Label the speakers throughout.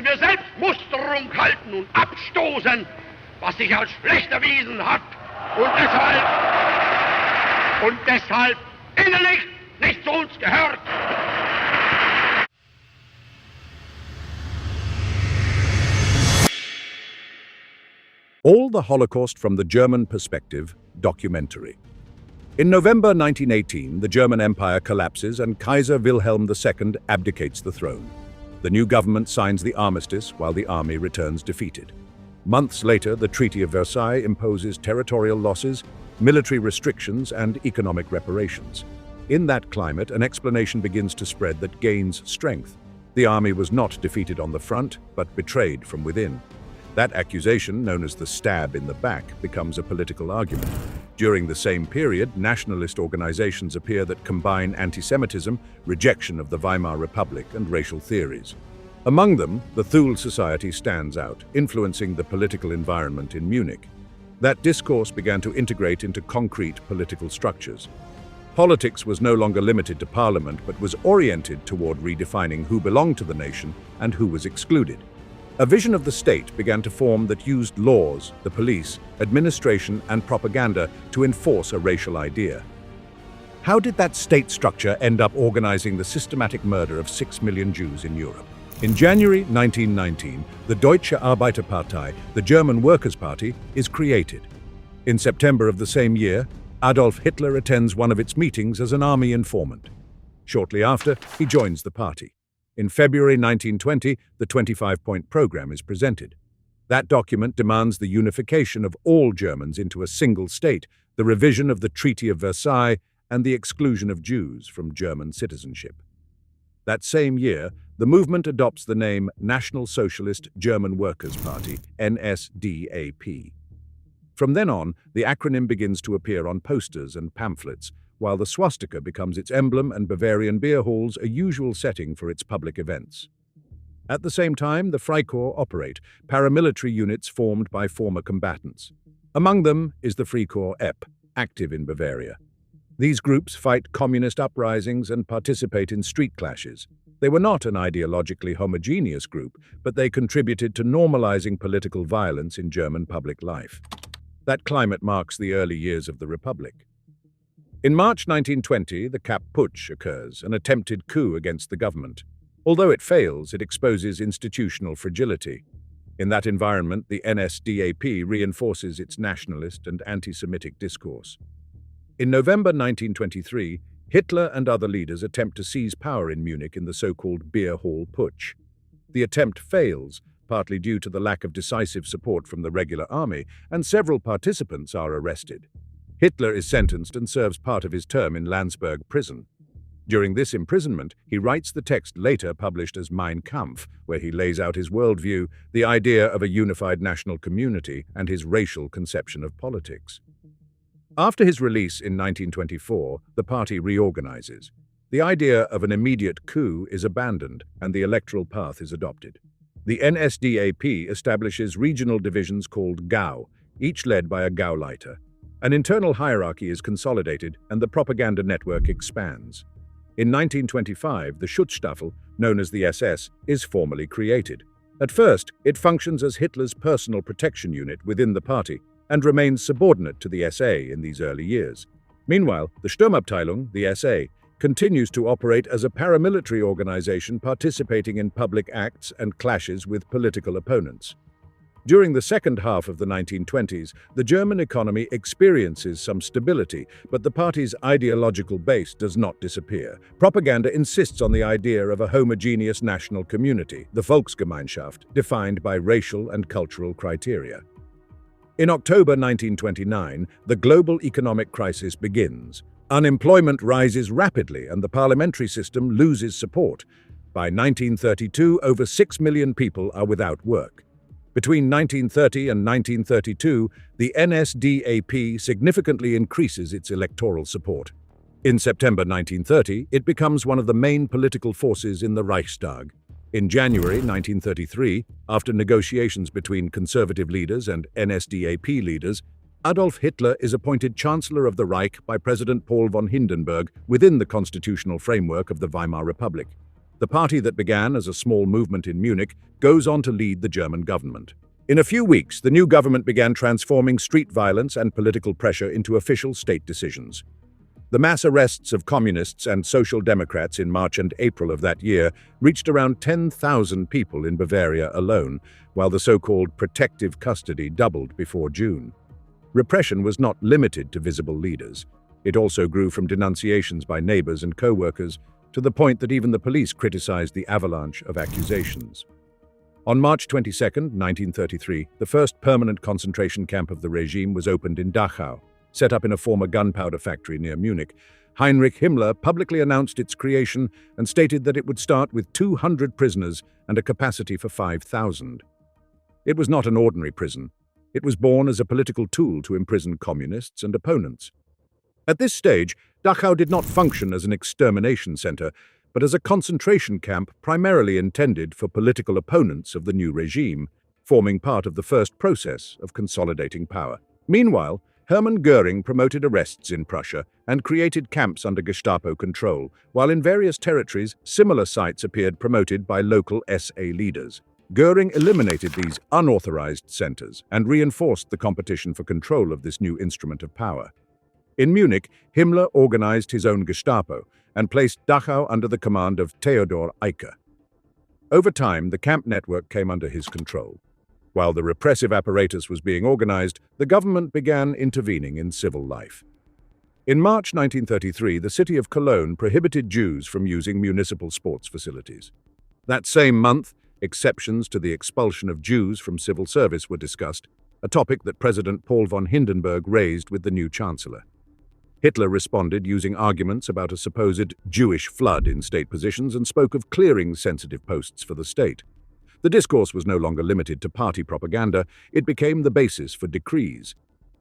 Speaker 1: wir Selbstmusterung halten und abstoßen, was sich als schlecht erwiesen hat und deshalb innerlich nicht zu uns gehört.
Speaker 2: All the Holocaust from the German Perspective documentary. In November 1918, the German Empire collapses and Kaiser Wilhelm II abdicates the throne. The new government signs the armistice while the army returns defeated. Months later, the Treaty of Versailles imposes territorial losses, military restrictions, and economic reparations. In that climate, an explanation begins to spread that gains strength. The army was not defeated on the front, but betrayed from within. That accusation, known as the stab in the back, becomes a political argument. During the same period, nationalist organizations appear that combine anti-Semitism, rejection of the Weimar Republic, and racial theories. Among them, the Thule Society stands out, influencing the political environment in Munich. That discourse began to integrate into concrete political structures. Politics was no longer limited to parliament, but was oriented toward redefining who belonged to the nation and who was excluded. A vision of the state began to form that used laws, the police, administration, and propaganda to enforce a racial idea. How did that state structure end up organizing the systematic murder of 6 million Jews in Europe? In January 1919, the Deutsche Arbeiterpartei, the German Workers' Party, is created. In September of the same year, Adolf Hitler attends one of its meetings as an army informant. Shortly after, he joins the party. In February 1920, the 25-point program is presented. That document demands the unification of all Germans into a single state, the revision of the Treaty of Versailles, and the exclusion of Jews from German citizenship. That same year, the movement adopts the name National Socialist German Workers' Party, NSDAP. From then on, the acronym begins to appear on posters and pamphlets, while the swastika becomes its emblem and Bavarian beer halls a usual setting for its public events. At the same time, the Freikorps operate, paramilitary units formed by former combatants. Among them is the Freikorps EP, active in Bavaria. These groups fight communist uprisings and participate in street clashes. They were not an ideologically homogeneous group, but they contributed to normalizing political violence in German public life. That climate marks the early years of the Republic. In March 1920, the Kapp Putsch occurs, an attempted coup against the government. Although it fails, it exposes institutional fragility. In that environment, the NSDAP reinforces its nationalist and anti-Semitic discourse. In November 1923, Hitler and other leaders attempt to seize power in Munich in the so-called Beer Hall Putsch. The attempt fails, partly due to the lack of decisive support from the regular army, and several participants are arrested. Hitler is sentenced and serves part of his term in Landsberg prison. During this imprisonment, he writes the text later published as Mein Kampf, where he lays out his worldview, the idea of a unified national community, and his racial conception of politics. After his release in 1924, the party reorganizes. The idea of an immediate coup is abandoned, and the electoral path is adopted. The NSDAP establishes regional divisions called Gau, each led by a Gauleiter. An internal hierarchy is consolidated and the propaganda network expands. In 1925, the Schutzstaffel, known as the SS, is formally created. At first, it functions as Hitler's personal protection unit within the party and remains subordinate to the SA in these early years. Meanwhile, the Sturmabteilung, the SA, continues to operate as a paramilitary organization participating in public acts and clashes with political opponents. During the second half of the 1920s, the German economy experiences some stability, but the party's ideological base does not disappear. Propaganda insists on the idea of a homogeneous national community, the Volksgemeinschaft, defined by racial and cultural criteria. In October 1929, the global economic crisis begins. Unemployment rises rapidly and the parliamentary system loses support. By 1932, over 6 million people are without work. Between 1930 and 1932, the NSDAP significantly increases its electoral support. In September 1930, it becomes one of the main political forces in the Reichstag. In January 1933, after negotiations between conservative leaders and NSDAP leaders, Adolf Hitler is appointed Chancellor of the Reich by President Paul von Hindenburg within the constitutional framework of the Weimar Republic. The party that began as a small movement in Munich goes on to lead the German government. In a few weeks, the new government began transforming street violence and political pressure into official state decisions. The mass arrests of communists and social democrats in March and April of that year reached around 10,000 people in Bavaria alone, while the so-called protective custody doubled before June. Repression was not limited to visible leaders. It also grew from denunciations by neighbors and co-workers to the point that even the police criticized the avalanche of accusations. On March 22, 1933, the first permanent concentration camp of the regime was opened in Dachau, set up in a former gunpowder factory near Munich. Heinrich Himmler publicly announced its creation and stated that it would start with 200 prisoners and a capacity for 5,000. It was not an ordinary prison. It was born as a political tool to imprison communists and opponents. At this stage, Dachau did not function as an extermination center, but as a concentration camp primarily intended for political opponents of the new regime, forming part of the first process of consolidating power. Meanwhile, Hermann Göring promoted arrests in Prussia and created camps under Gestapo control, while in various territories similar sites appeared promoted by local SA leaders. Göring eliminated these unauthorized centers and reinforced the competition for control of this new instrument of power. In Munich, Himmler organized his own Gestapo and placed Dachau under the command of Theodor Eicke. Over time, the camp network came under his control. While the repressive apparatus was being organized, the government began intervening in civil life. In March 1933, the city of Cologne prohibited Jews from using municipal sports facilities. That same month, exceptions to the expulsion of Jews from civil service were discussed, a topic that President Paul von Hindenburg raised with the new chancellor. Hitler responded using arguments about a supposed Jewish flood in state positions and spoke of clearing sensitive posts for the state. The discourse was no longer limited to party propaganda, it became the basis for decrees.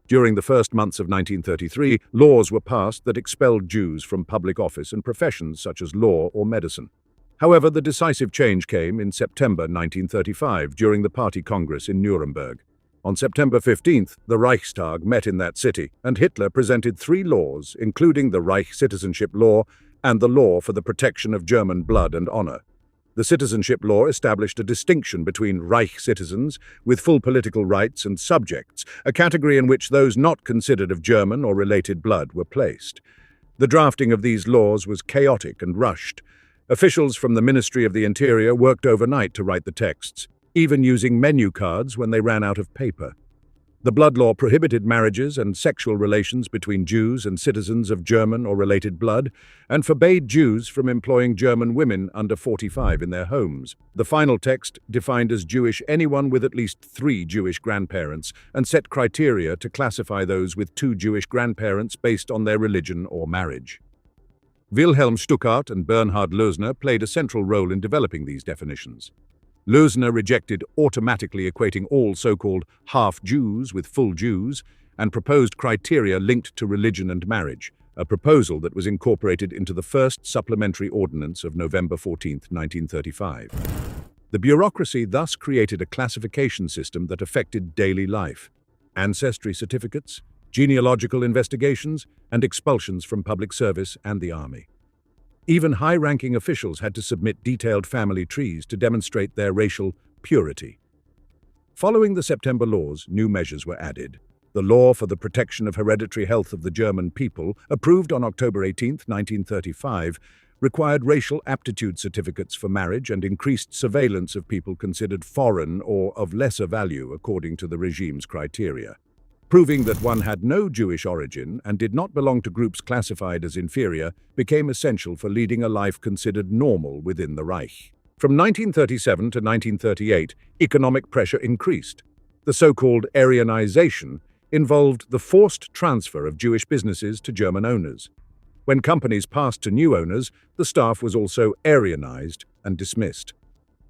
Speaker 2: During the first months of 1933, laws were passed that expelled Jews from public office and professions such as law or medicine. However, the decisive change came in September 1935 during the Party Congress in Nuremberg. On September 15th, the Reichstag met in that city, and Hitler presented 3 laws, including the Reich citizenship law and the law for the protection of German blood and honor. The citizenship law established a distinction between Reich citizens with full political rights and subjects, a category in which those not considered of German or related blood were placed. The drafting of these laws was chaotic and rushed. Officials from the Ministry of the Interior worked overnight to write the texts, even using menu cards when they ran out of paper. The blood law prohibited marriages and sexual relations between Jews and citizens of German or related blood, and forbade Jews from employing German women under 45 in their homes. The final text defined as Jewish anyone with at least 3 Jewish grandparents, and set criteria to classify those with 2 Jewish grandparents based on their religion or marriage. Wilhelm Stuckart and Bernhard Lösner played a central role in developing these definitions. Lösner rejected automatically equating all so-called half-Jews with full Jews and proposed criteria linked to religion and marriage, a proposal that was incorporated into the first supplementary ordinance of November 14, 1935. The bureaucracy thus created a classification system that affected daily life: ancestry certificates, genealogical investigations, and expulsions from public service and the army. Even high-ranking officials had to submit detailed family trees to demonstrate their racial purity. Following the September laws, new measures were added. The law for the protection of hereditary health of the German people, approved on October 18, 1935, required racial aptitude certificates for marriage and increased surveillance of people considered foreign or of lesser value according to the regime's criteria. Proving that one had no Jewish origin and did not belong to groups classified as inferior became essential for leading a life considered normal within the Reich. From 1937 to 1938, economic pressure increased. The so-called Aryanization involved the forced transfer of Jewish businesses to German owners. When companies passed to new owners, the staff was also Aryanized and dismissed.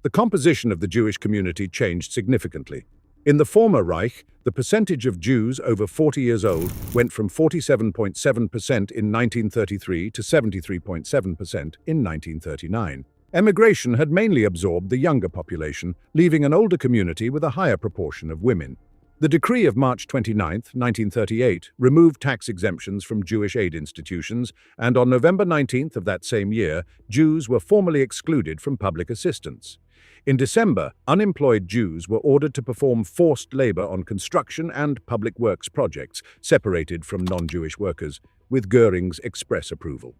Speaker 2: The composition of the Jewish community changed significantly. In the former Reich, the percentage of Jews over 40 years old went from 47.7% in 1933 to 73.7% in 1939. Emigration had mainly absorbed the younger population, leaving an older community with a higher proportion of women. The decree of March 29, 1938, removed tax exemptions from Jewish aid institutions, and on November 19th of that same year, Jews were formally excluded from public assistance. In December, unemployed Jews were ordered to perform forced labor on construction and public works projects, separated from non-Jewish workers, with Göring's express approval.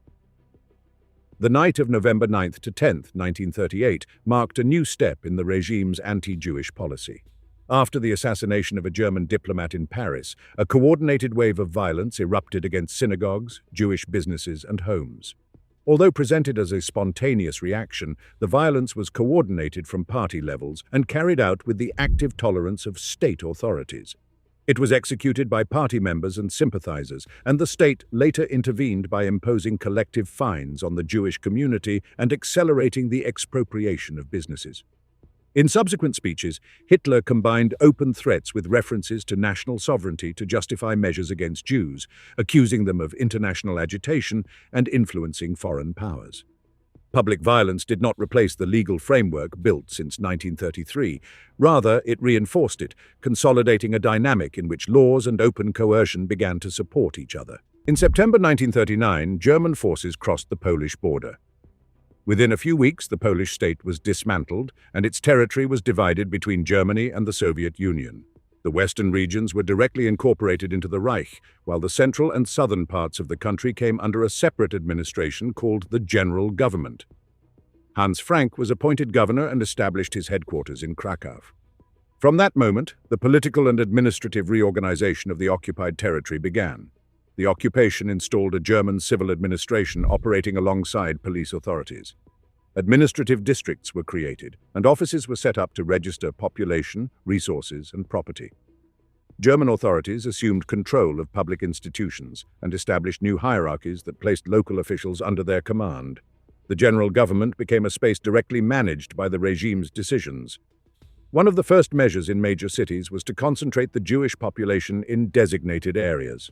Speaker 2: The night of November 9th to 10th, 1938, marked a new step in the regime's anti-Jewish policy. After the assassination of a German diplomat in Paris, a coordinated wave of violence erupted against synagogues, Jewish businesses, and homes. Although presented as a spontaneous reaction, the violence was coordinated from party levels and carried out with the active tolerance of state authorities. It was executed by party members and sympathizers, and the state later intervened by imposing collective fines on the Jewish community and accelerating the expropriation of businesses. In subsequent speeches, Hitler combined open threats with references to national sovereignty to justify measures against Jews, accusing them of international agitation and influencing foreign powers. Public violence did not replace the legal framework built since 1933. Rather, it reinforced it, consolidating a dynamic in which laws and open coercion began to support each other. In September 1939, German forces crossed the Polish border. Within a few weeks, the Polish state was dismantled, and its territory was divided between Germany and the Soviet Union. The western regions were directly incorporated into the Reich, while the central and southern parts of the country came under a separate administration called the General Government. Hans Frank was appointed governor and established his headquarters in Krakow. From that moment, the political and administrative reorganization of the occupied territory began. The occupation installed a German civil administration operating alongside police authorities. Administrative districts were created, and offices were set up to register population, resources, and property. German authorities assumed control of public institutions and established new hierarchies that placed local officials under their command. The general government became a space directly managed by the regime's decisions. One of the first measures in major cities was to concentrate the Jewish population in designated areas.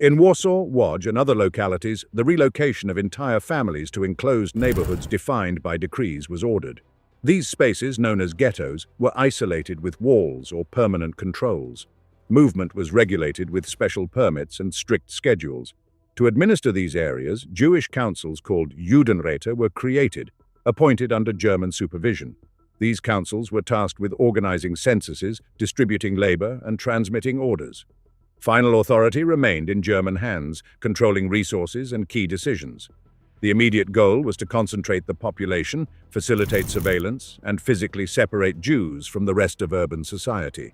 Speaker 2: In Warsaw, Łódź, and other localities, the relocation of entire families to enclosed neighborhoods defined by decrees was ordered. These spaces, known as ghettos, were isolated with walls or permanent controls. Movement was regulated with special permits and strict schedules. To administer these areas, Jewish councils called Judenräte were created, appointed under German supervision. These councils were tasked with organizing censuses, distributing labor, and transmitting orders. Final authority remained in German hands, controlling resources and key decisions. The immediate goal was to concentrate the population, facilitate surveillance, and physically separate Jews from the rest of urban society.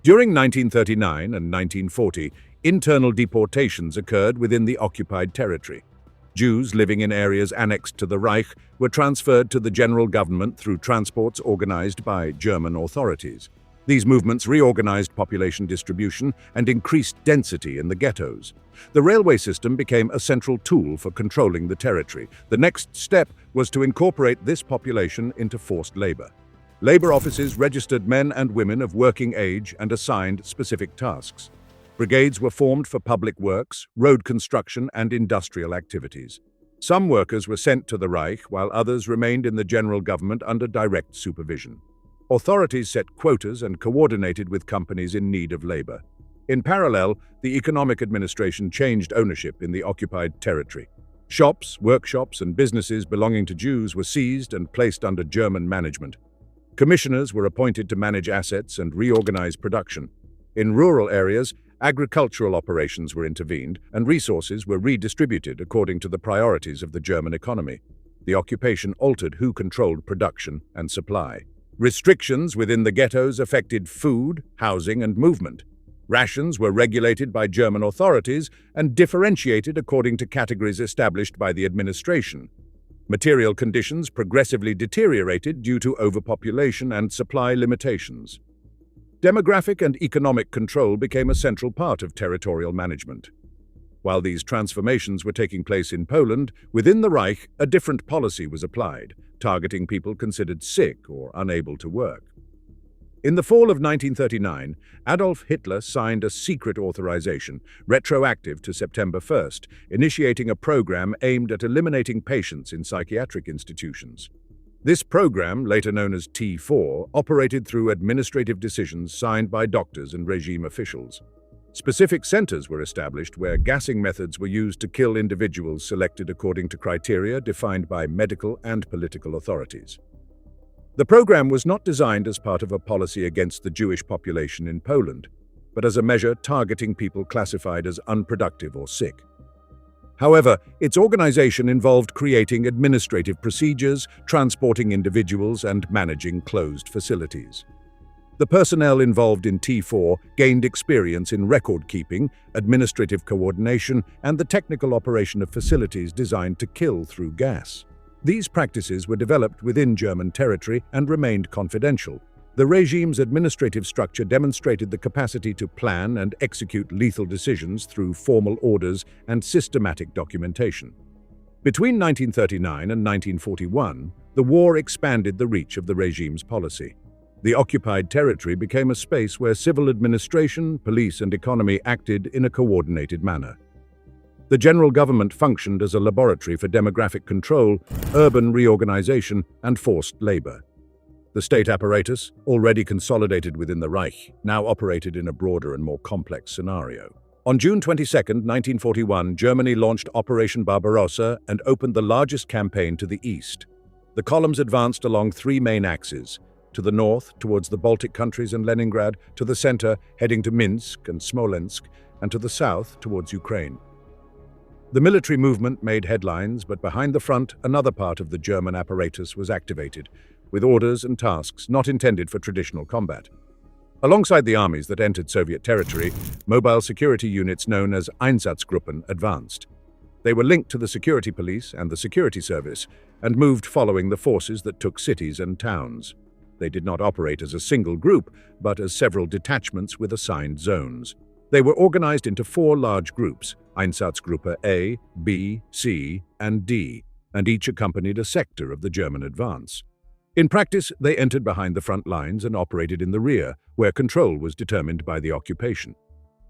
Speaker 2: During 1939 and 1940, internal deportations occurred within the occupied territory. Jews living in areas annexed to the Reich were transferred to the general government through transports organized by German authorities. These movements reorganized population distribution and increased density in the ghettos. The railway system became a central tool for controlling the territory. The next step was to incorporate this population into forced labor. Labor offices registered men and women of working age and assigned specific tasks. Brigades were formed for public works, road construction, and industrial activities. Some workers were sent to the Reich, while others remained in the general government under direct supervision. Authorities set quotas and coordinated with companies in need of labor. In parallel, the economic administration changed ownership in the occupied territory. Shops, workshops, and businesses belonging to Jews were seized and placed under German management. Commissioners were appointed to manage assets and reorganize production. In rural areas, agricultural operations were intervened, and resources were redistributed according to the priorities of the German economy. The occupation altered who controlled production and supply. Restrictions within the ghettos affected food, housing, and movement. Rations were regulated by German authorities and differentiated according to categories established by the administration. Material conditions progressively deteriorated due to overpopulation and supply limitations. Demographic and economic control became a central part of territorial management. While these transformations were taking place in Poland, within the Reich, a different policy was applied, targeting people considered sick or unable to work. In the fall of 1939, Adolf Hitler signed a secret authorization, retroactive to September 1st, initiating a program aimed at eliminating patients in psychiatric institutions. This program, later known as T4, operated through administrative decisions signed by doctors and regime officials. Specific centers were established where gassing methods were used to kill individuals selected according to criteria defined by medical and political authorities. The program was not designed as part of a policy against the Jewish population in Poland, but as a measure targeting people classified as unproductive or sick. However, its organization involved creating administrative procedures, transporting individuals, and managing closed facilities. The personnel involved in T4 gained experience in record-keeping, administrative coordination, and the technical operation of facilities designed to kill through gas. These practices were developed within German territory and remained confidential. The regime's administrative structure demonstrated the capacity to plan and execute lethal decisions through formal orders and systematic documentation. Between 1939 and 1941, the war expanded the reach of the regime's policy. The occupied territory became a space where civil administration, police, and economy acted in a coordinated manner. The general government functioned as a laboratory for demographic control, urban reorganization, and forced labor. The state apparatus, already consolidated within the Reich, now operated in a broader and more complex scenario. On June 22, 1941, Germany launched Operation Barbarossa and opened the largest campaign to the east. The columns advanced along three main axes: to the north, towards the Baltic countries and Leningrad, to the center, heading to Minsk and Smolensk, and to the south, towards Ukraine. The military movement made headlines, but behind the front, another part of the German apparatus was activated, with orders and tasks not intended for traditional combat. Alongside the armies that entered Soviet territory, mobile security units known as Einsatzgruppen advanced. They were linked to the security police and the security service, and moved following the forces that took cities and towns. They did not operate as a single group, but as several detachments with assigned zones. They were organized into four large groups: Einsatzgruppe A, B, C, and D, and each accompanied a sector of the German advance. In practice, they entered behind the front lines and operated in the rear, where control was determined by the occupation.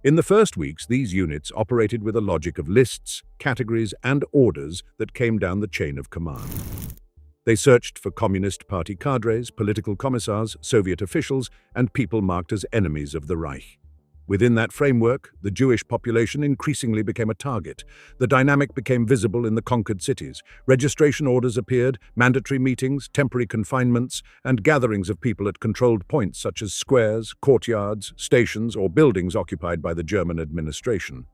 Speaker 2: In the first weeks, these units operated with a logic of lists, categories, and orders that came down the chain of command. They searched for Communist Party cadres, political commissars, Soviet officials, and people marked as enemies of the Reich. Within that framework, the Jewish population increasingly became a target. The dynamic became visible in the conquered cities. Registration orders appeared, mandatory meetings, temporary confinements, and gatherings of people at controlled points such as squares, courtyards, stations, or buildings occupied by the German administration.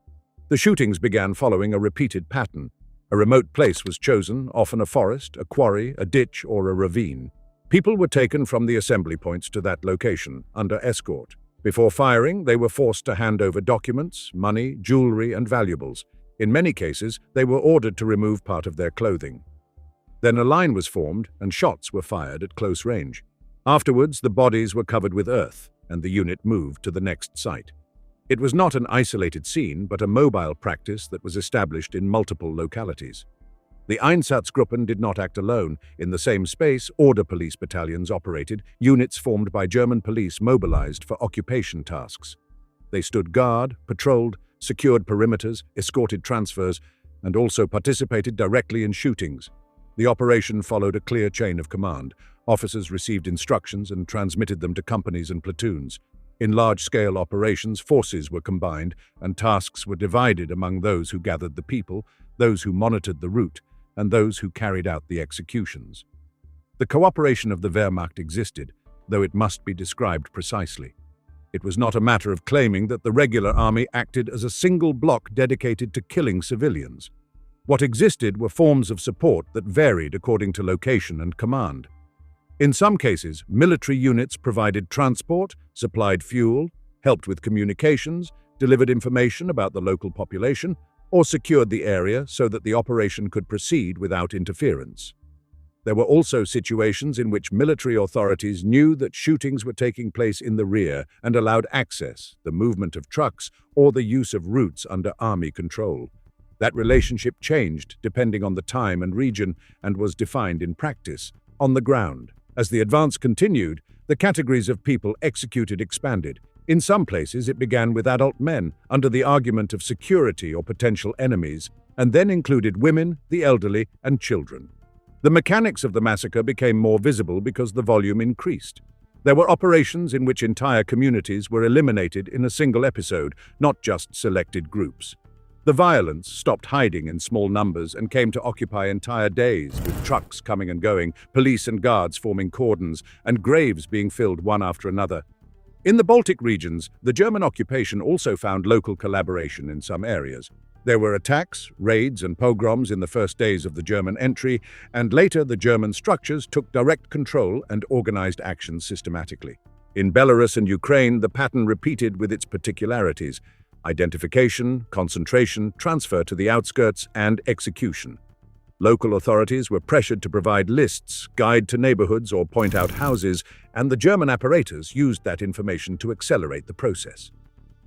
Speaker 2: The shootings began following a repeated pattern. A remote place was chosen, often a forest, a quarry, a ditch, or a ravine. People were taken from the assembly points to that location, under escort. Before firing, they were forced to hand over documents, money, jewelry, and valuables. In many cases, they were ordered to remove part of their clothing. Then a line was formed, and shots were fired at close range. Afterwards, the bodies were covered with earth, and the unit moved to the next site. It was not an isolated scene, but a mobile practice that was established in multiple localities. The Einsatzgruppen did not act alone. In the same space, order police battalions operated, units formed by German police mobilized for occupation tasks. They stood guard, patrolled, secured perimeters, escorted transfers, and also participated directly in shootings. The operation followed a clear chain of command. Officers received instructions and transmitted them to companies and platoons. In large-scale operations, forces were combined, and tasks were divided among those who gathered the people, those who monitored the route, and those who carried out the executions. The cooperation of the Wehrmacht existed, though it must be described precisely. It was not a matter of claiming that the regular army acted as a single block dedicated to killing civilians. What existed were forms of support that varied according to location and command. In some cases, military units provided transport, supplied fuel, helped with communications, delivered information about the local population, or secured the area so that the operation could proceed without interference. There were also situations in which military authorities knew that shootings were taking place in the rear and allowed access, the movement of trucks, or the use of routes under army control. That relationship changed depending on the time and region and was defined in practice, on the ground. As the advance continued, the categories of people executed expanded. In some places, it began with adult men, under the argument of security or potential enemies, and then included women, the elderly, and children. The mechanics of the massacre became more visible because the volume increased. There were operations in which entire communities were eliminated in a single episode, not just selected groups. The violence stopped hiding in small numbers and came to occupy entire days, with trucks coming and going, police and guards forming cordons, and graves being filled one after another. In the Baltic regions, the German occupation also found local collaboration in some areas. There were attacks, raids, and pogroms in the first days of the German entry, and later the German structures took direct control and organized actions systematically. In Belarus and Ukraine, the pattern repeated with its particularities: identification, concentration, transfer to the outskirts, and execution. Local authorities were pressured to provide lists, guide to neighborhoods, or point out houses, and the German apparatus used that information to accelerate the process.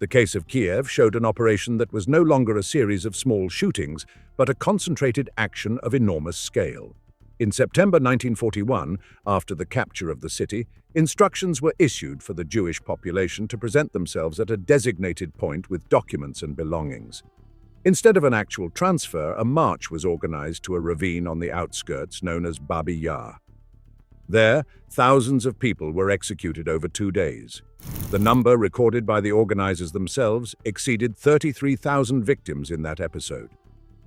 Speaker 2: The case of Kiev showed an operation that was no longer a series of small shootings, but a concentrated action of enormous scale. In September 1941, after the capture of the city, instructions were issued for the Jewish population to present themselves at a designated point with documents and belongings. Instead of an actual transfer, a march was organized to a ravine on the outskirts known as Babi Yar. There, thousands of people were executed over 2 days. The number recorded by the organizers themselves exceeded 33,000 victims in that episode.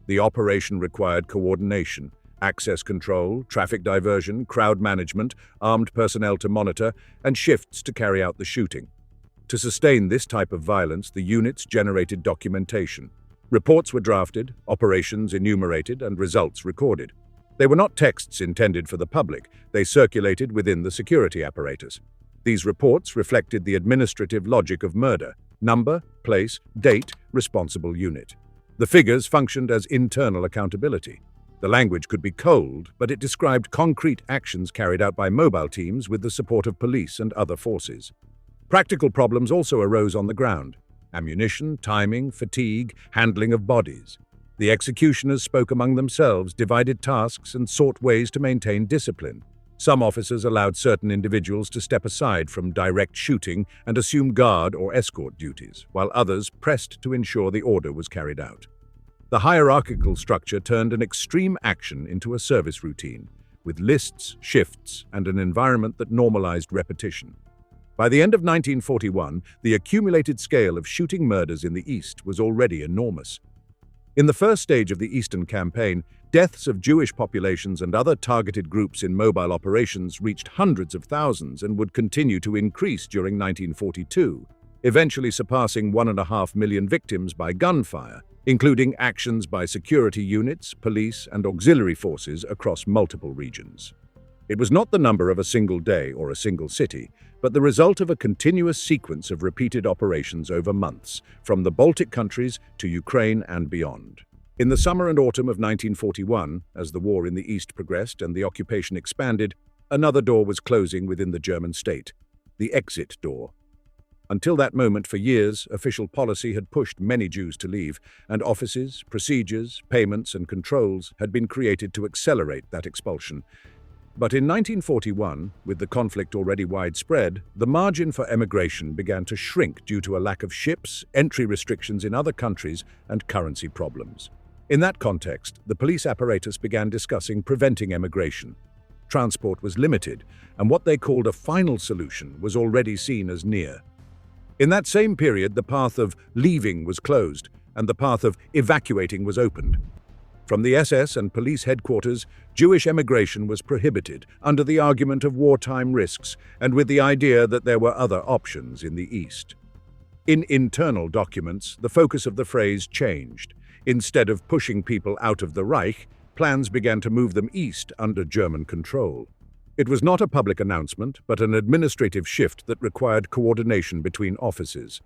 Speaker 2: The operation required coordination, access control, traffic diversion, crowd management, armed personnel to monitor, and shifts to carry out the shooting. To sustain this type of violence, the units generated documentation. Reports were drafted, operations enumerated, and results recorded. They were not texts intended for the public, they circulated within the security apparatus. These reports reflected the administrative logic of murder: number, place, date, responsible unit. The figures functioned as internal accountability. The language could be cold, but it described concrete actions carried out by mobile teams with the support of police and other forces. Practical problems also arose on the ground: ammunition, timing, fatigue, handling of bodies. The executioners spoke among themselves, divided tasks, and sought ways to maintain discipline. Some officers allowed certain individuals to step aside from direct shooting and assume guard or escort duties, while others pressed to ensure the order was carried out. The hierarchical structure turned an extreme action into a service routine, with lists, shifts, and an environment that normalized repetition. By the end of 1941, the accumulated scale of shooting murders in the East was already enormous. In the first stage of the Eastern Campaign, deaths of Jewish populations and other targeted groups in mobile operations reached hundreds of thousands and would continue to increase during 1942, eventually surpassing 1.5 million victims by gunfire, including actions by security units, police, and auxiliary forces across multiple regions. It was not the number of a single day or a single city, but the result of a continuous sequence of repeated operations over months, from the Baltic countries to Ukraine and beyond. In the summer and autumn of 1941, as the war in the East progressed and the occupation expanded, another door was closing within the German state: the exit door. Until that moment, for years, official policy had pushed many Jews to leave, and offices, procedures, payments, and controls had been created to accelerate that expulsion. But in 1941, with the conflict already widespread, the margin for emigration began to shrink due to a lack of ships, entry restrictions in other countries, and currency problems. In that context, the police apparatus began discussing preventing emigration. Transport was limited, and what they called a final solution was already seen as near. In that same period, the path of leaving was closed, and the path of evacuating was opened. From the SS and police headquarters, Jewish emigration was prohibited under the argument of wartime risks and with the idea that there were other options in the East. In internal documents, the focus of the phrase changed. Instead of pushing people out of the Reich, plans began to move them east under German control. It was not a public announcement, but an administrative shift that required coordination between offices.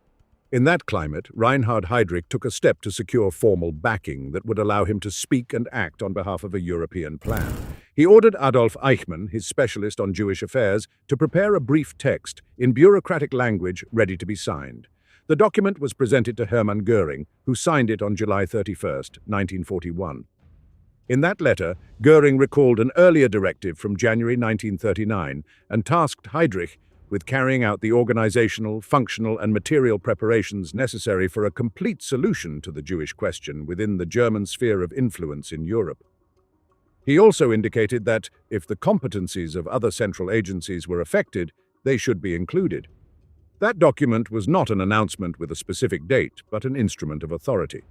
Speaker 2: In that climate, Reinhard Heydrich took a step to secure formal backing that would allow him to speak and act on behalf of a European plan. He ordered Adolf Eichmann, his specialist on Jewish affairs, to prepare a brief text in bureaucratic language ready to be signed. The document was presented to Hermann Göring, who signed it on July 31, 1941. In that letter, Göring recalled an earlier directive from January 1939 and tasked Heydrich with carrying out the organizational, functional, and material preparations necessary for a complete solution to the Jewish question within the German sphere of influence in Europe. He also indicated that, if the competencies of other central agencies were affected, they should be included. That document was not an announcement with a specific date, but an instrument of authority.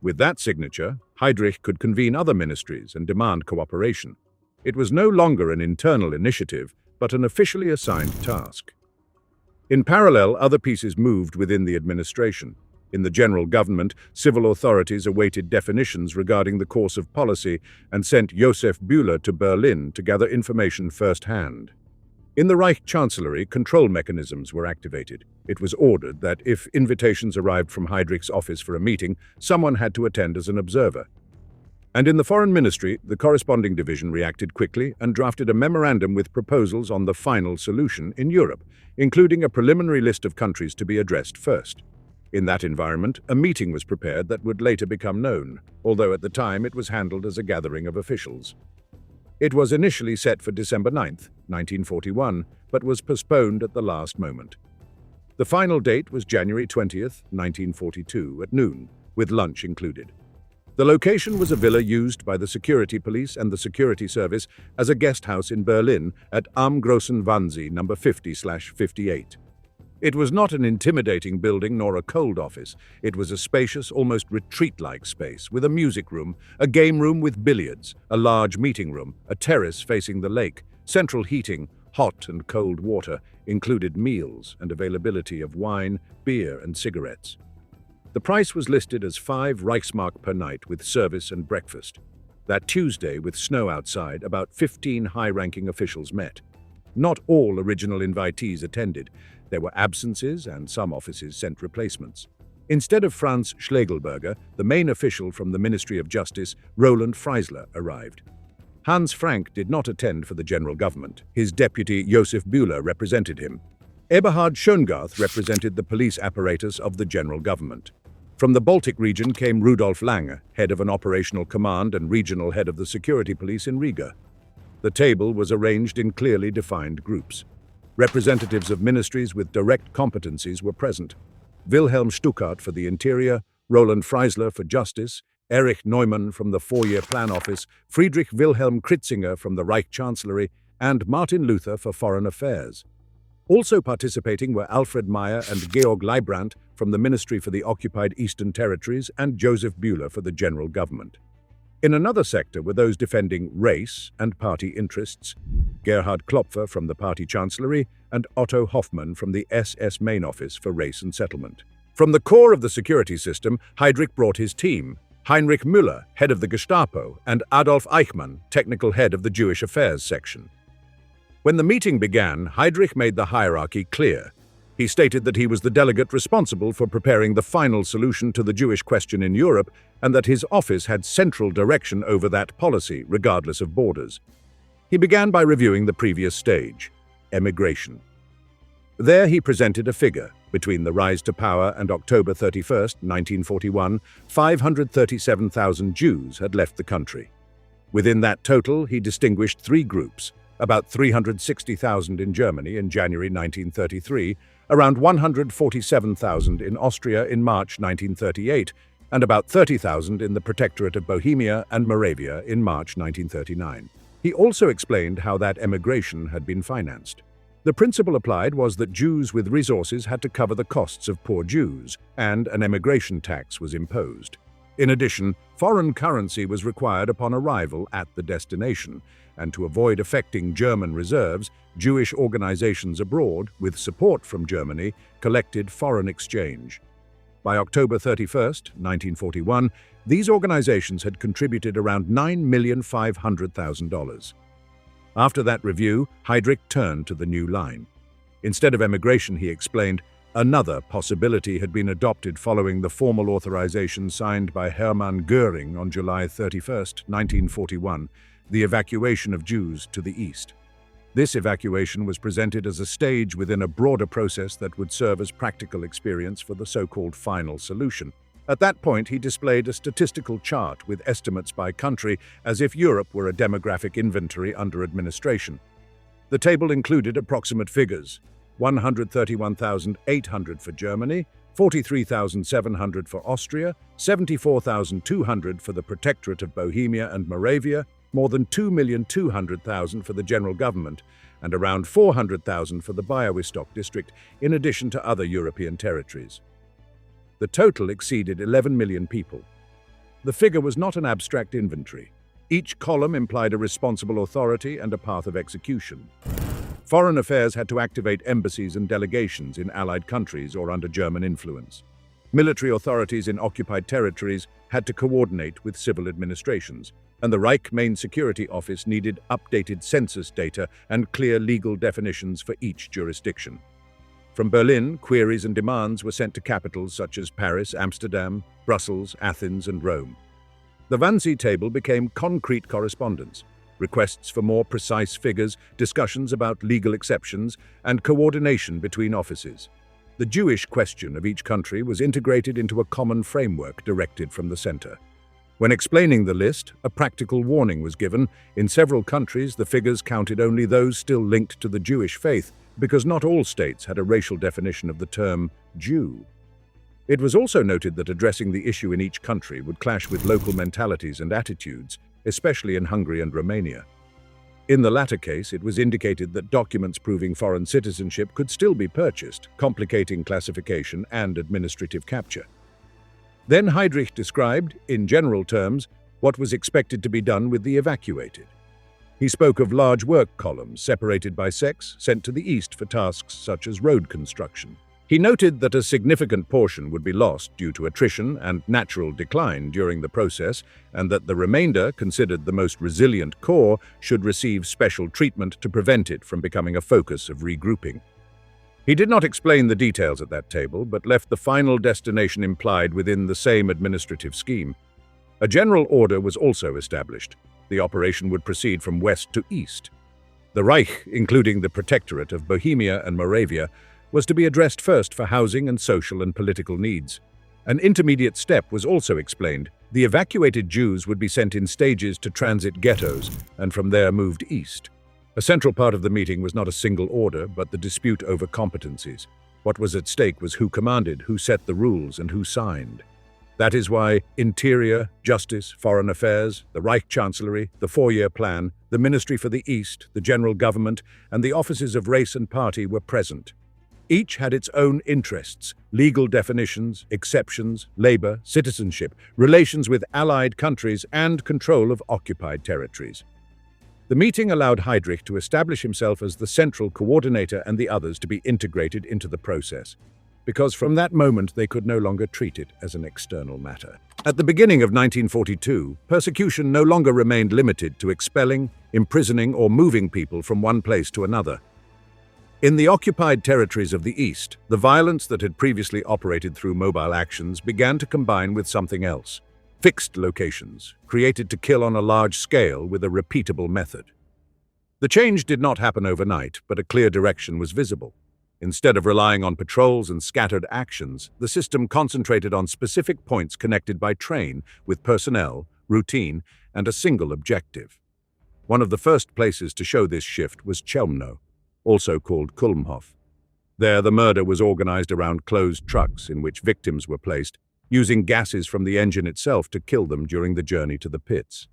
Speaker 2: With that signature, Heydrich could convene other ministries and demand cooperation. It was no longer an internal initiative, but an officially assigned task. In parallel, other pieces moved within the administration. In the general government, civil authorities awaited definitions regarding the course of policy and sent Josef Bühler to Berlin to gather information firsthand. In the Reich Chancellery, control mechanisms were activated. It was ordered that if invitations arrived from Heydrich's office for a meeting, someone had to attend as an observer. And in the Foreign Ministry, the corresponding division reacted quickly and drafted a memorandum with proposals on the final solution in Europe, including a preliminary list of countries to be addressed first. In that environment, a meeting was prepared that would later become known, although at the time it was handled as a gathering of officials. It was initially set for December 9, 1941, but was postponed at the last moment. The final date was January 20, 1942, at noon, with lunch included. The location was a villa used by the security police and the security service as a guest house in Berlin at Am Großen Wannsee, number 50/58. It was not an intimidating building nor a cold office. It was a spacious, almost retreat-like space with a music room, a game room with billiards, a large meeting room, a terrace facing the lake, central heating, hot and cold water, included meals and availability of wine, beer and cigarettes. The price was listed as 5 Reichsmark per night with service and breakfast. That Tuesday, with snow outside, about 15 high-ranking officials met. Not all original invitees attended. There were absences and some offices sent replacements. Instead of Franz Schlegelberger, the main official from the Ministry of Justice, Roland Freisler, arrived. Hans Frank did not attend for the general government. His deputy, Josef Bühler, represented him. Eberhard Schöngarth represented the police apparatus of the general government. From the Baltic region came Rudolf Lange, head of an operational command and regional head of the security police in Riga. The table was arranged in clearly defined groups. Representatives of ministries with direct competencies were present. Wilhelm Stuckart for the Interior, Roland Freisler for Justice, Erich Neumann from the Four-Year Plan Office, Friedrich Wilhelm Kritzinger from the Reich Chancellery, and Martin Luther for Foreign Affairs. Also participating were Alfred Meyer and Georg Leibbrandt from the Ministry for the Occupied Eastern Territories and Josef Bühler for the general government. In another sector were those defending race and party interests, Gerhard Klopfer from the Party Chancellery and Otto Hoffmann from the SS Main Office for Race and Settlement. From the core of the security system, Heydrich brought his team, Heinrich Müller, head of the Gestapo, and Adolf Eichmann, technical head of the Jewish Affairs section. When the meeting began, Heydrich made the hierarchy clear. He stated that he was the delegate responsible for preparing the final solution to the Jewish question in Europe and that his office had central direction over that policy, regardless of borders. He began by reviewing the previous stage, emigration. There he presented a figure. Between the rise to power and October 31, 1941, 537,000 Jews had left the country. Within that total, he distinguished 3 groups, about 360,000 in Germany in January 1933, around 147,000 in Austria in March 1938, and about 30,000 in the Protectorate of Bohemia and Moravia in March 1939. He also explained how that emigration had been financed. The principle applied was that Jews with resources had to cover the costs of poor Jews, and an emigration tax was imposed. In addition, foreign currency was required upon arrival at the destination, and to avoid affecting German reserves, Jewish organizations abroad, with support from Germany, collected foreign exchange. By October 31, 1941, these organizations had contributed around $9,500,000. After that review, Heydrich turned to the new line. Instead of emigration, he explained, another possibility had been adopted following the formal authorization signed by Hermann Göring on July 31, 1941, the evacuation of Jews to the east. This evacuation was presented as a stage within a broader process that would serve as practical experience for the so-called final solution. At that point, he displayed a statistical chart with estimates by country, as if Europe were a demographic inventory under administration. The table included approximate figures: 131,800 for Germany, 43,700 for Austria, 74,200 for the Protectorate of Bohemia and Moravia, more than 2,200,000 for the general government, and around 400,000 for the Białystok district, in addition to other European territories. The total exceeded 11 million people. The figure was not an abstract inventory. Each column implied a responsible authority and a path of execution. Foreign affairs had to activate embassies and delegations in Allied countries or under German influence. Military authorities in occupied territories had to coordinate with civil administrations, and the Reich Main Security Office needed updated census data and clear legal definitions for each jurisdiction. From Berlin, queries and demands were sent to capitals such as Paris, Amsterdam, Brussels, Athens, and Rome. The Wannsee Table became concrete correspondence, requests for more precise figures, discussions about legal exceptions, and coordination between offices. The Jewish question of each country was integrated into a common framework directed from the center. When explaining the list, a practical warning was given. In several countries, the figures counted only those still linked to the Jewish faith, because not all states had a racial definition of the term Jew. It was also noted that addressing the issue in each country would clash with local mentalities and attitudes, especially in Hungary and Romania. In the latter case, it was indicated that documents proving foreign citizenship could still be purchased, complicating classification and administrative capture. Then Heydrich described, in general terms, what was expected to be done with the evacuated. He spoke of large work columns separated by sex, sent to the east for tasks such as road construction. He noted that a significant portion would be lost due to attrition and natural decline during the process, and that the remainder, considered the most resilient core, should receive special treatment to prevent it from becoming a focus of regrouping. He did not explain the details at that table, but left the final destination implied within the same administrative scheme. A general order was also established. The operation would proceed from west to east. The Reich, including the Protectorate of Bohemia and Moravia, was to be addressed first for housing and social and political needs. An intermediate step was also explained. The evacuated Jews would be sent in stages to transit ghettos and from there moved east. A central part of the meeting was not a single order, but the dispute over competencies. What was at stake was who commanded, who set the rules, and who signed. That is why Interior, Justice, Foreign Affairs, the Reich Chancellery, the Four-Year Plan, the Ministry for the East, the General Government, and the offices of Race and Party were present. Each had its own interests, legal definitions, exceptions, labor, citizenship, relations with allied countries, and control of occupied territories. The meeting allowed Heydrich to establish himself as the central coordinator and the others to be integrated into the process, because from that moment they could no longer treat it as an external matter. At the beginning of 1942, persecution no longer remained limited to expelling, imprisoning, or moving people from one place to another. In the occupied territories of the East, the violence that had previously operated through mobile actions began to combine with something else. Fixed locations, created to kill on a large scale with a repeatable method. The change did not happen overnight, but a clear direction was visible. Instead of relying on patrols and scattered actions, the system concentrated on specific points connected by train, with personnel, routine, and a single objective. One of the first places to show this shift was Chelmno, also called Kulmhof. There, the murder was organized around closed trucks in which victims were placed, using gases from the engine itself to kill them during the journey to the pits.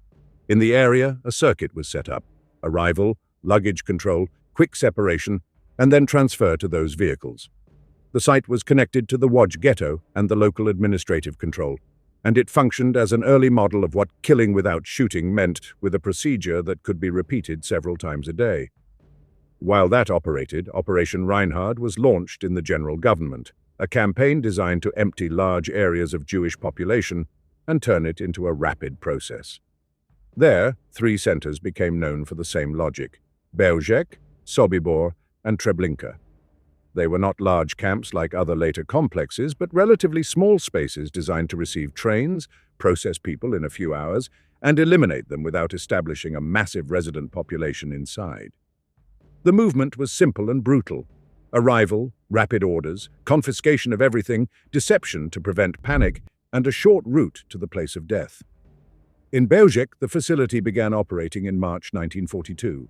Speaker 2: In the area, a circuit was set up: arrival, luggage control, quick separation, and then transfer to those vehicles. The site was connected to the Łódź ghetto and the local administrative control, and it functioned as an early model of what killing without shooting meant, with a procedure that could be repeated several times a day. While that operated, Operation Reinhard was launched in the general government, a campaign designed to empty large areas of Jewish population and turn it into a rapid process. There, 3 centers became known for the same logic: Bełżec, Sobibor, and Treblinka. They were not large camps like other later complexes, but relatively small spaces designed to receive trains, process people in a few hours, and eliminate them without establishing a massive resident population inside. The movement was simple and brutal: arrival, rapid orders, confiscation of everything, deception to prevent panic, and a short route to the place of death. In Bełżec, the facility began operating in March 1942.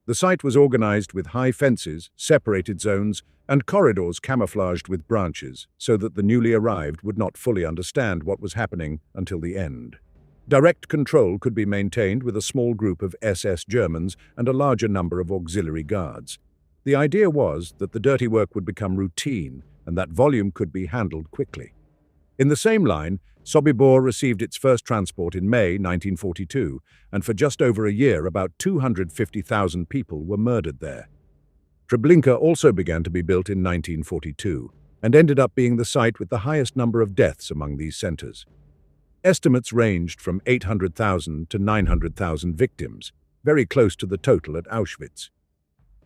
Speaker 2: The site was organized with high fences, separated zones, and corridors camouflaged with branches, so that the newly arrived would not fully understand what was happening until the end. Direct control could be maintained with a small group of SS Germans and a larger number of auxiliary guards. The idea was that the dirty work would become routine and that volume could be handled quickly. In the same line, Sobibor received its first transport in May 1942, and for just over a year about 250,000 people were murdered there. Treblinka also began to be built in 1942, and ended up being the site with the highest number of deaths among these centers. Estimates ranged from 800,000 to 900,000 victims, very close to the total at Auschwitz.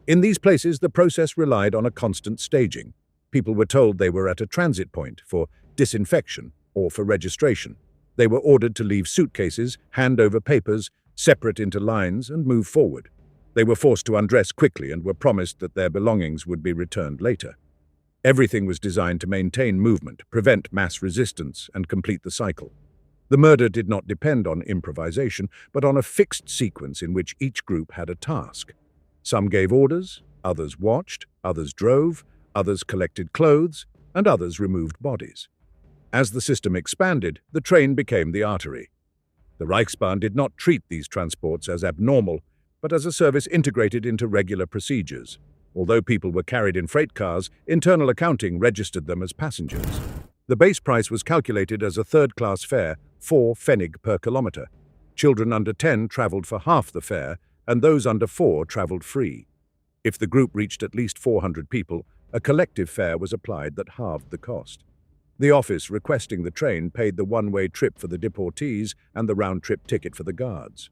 Speaker 2: In these places, the process relied on a constant staging. People were told they were at a transit point for disinfection or for registration. They were ordered to leave suitcases, hand over papers, separate into lines, and move forward. They were forced to undress quickly and were promised that their belongings would be returned later. Everything was designed to maintain movement, prevent mass resistance, and complete the cycle. The murder did not depend on improvisation, but on a fixed sequence in which each group had a task. Some gave orders, others watched, others drove, others collected clothes, and others removed bodies. As the system expanded, the train became the artery. The Reichsbahn did not treat these transports as abnormal, but as a service integrated into regular procedures. Although people were carried in freight cars, internal accounting registered them as passengers. The base price was calculated as a third-class fare, 4 Pfennig per kilometer. Children under 10 traveled for half the fare, and those under 4 traveled free. If the group reached at least 400 people, a collective fare was applied that halved the cost. The office requesting the train paid the one-way trip for the deportees and the round-trip ticket for the guards.